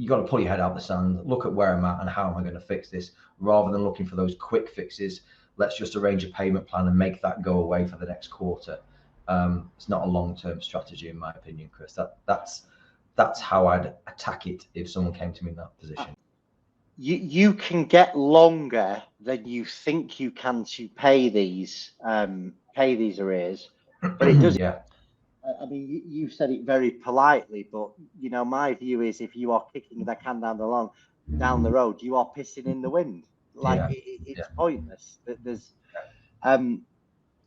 you got to pull your head out the sand, look at where I'm at and how am I going to fix this, rather than looking for those quick fixes. Let's just arrange a payment plan and make that go away for the next quarter. It's not a long-term strategy, in my opinion, Chris. That's how I'd attack it if someone came to me in that position. You can get longer than you think you can to pay these arrears, but it does. Yeah. I mean, you said it very politely, but you know, my view is if you are kicking the can down the road, you are pissing in the wind. Like Yeah. it's pointless. There's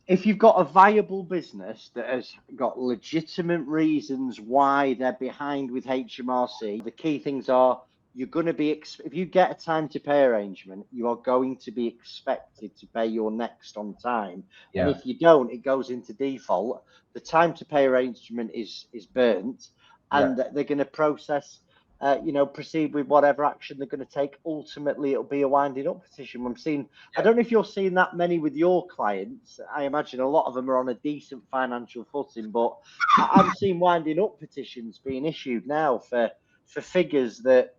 if you've got a viable business that has got legitimate reasons why they're behind with HMRC, the key things are you're going to be, if you get a time to pay arrangement, you are going to be expected to pay your next on time. Yeah. And if you don't, it goes into default. The time to pay arrangement is burnt, and they're going to process, proceed with whatever action they're going to take. Ultimately, it'll be a winding up petition. I don't know if you're seeing that many with your clients. I imagine a lot of them are on a decent financial footing, but I'm seeing winding up petitions being issued now for figures that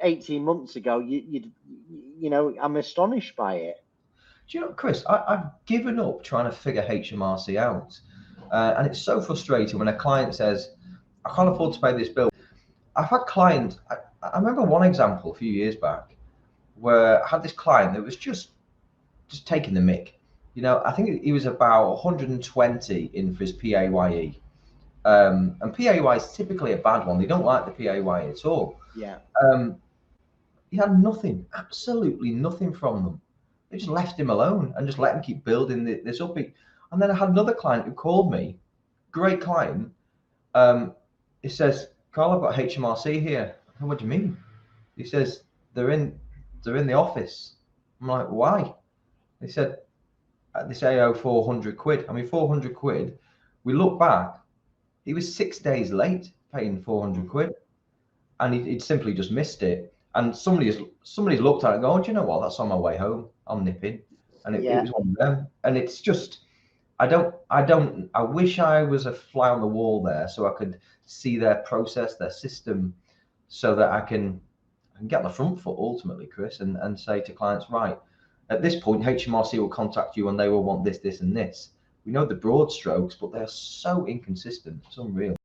18 months ago, I'm astonished by it. Do you know, Chris, I've given up trying to figure HMRC out. And it's so frustrating when a client says, I can't afford to pay this bill. I've had clients, I remember one example a few years back where I had this client that was just taking the mick. You know, I think he was about 120 in for his PAYE. And PAYE is typically a bad one. They don't like the PAYE at all. Yeah. He had nothing, absolutely nothing from them. They just left him alone and just let him keep building this up. And then I had another client who called me, great client. He says, Karl, I've got HMRC here. I said, what do you mean? He says, they're in the office. I'm like, why? They said, they say, oh, 400 quid. I mean, 400 quid. We look back, he was 6 days late paying 400 quid. And he'd simply just missed it. And somebody's looked at it and go, oh, do you know what? That's on my way home. I'm nipping. And it was one of them. And it's just, I wish I was a fly on the wall there so I could see their process, their system, so that I can get on the front foot ultimately, Chris, and say to clients, right, at this point, HMRC will contact you and they will want this, this, and this. We know the broad strokes, but they're so inconsistent. It's unreal.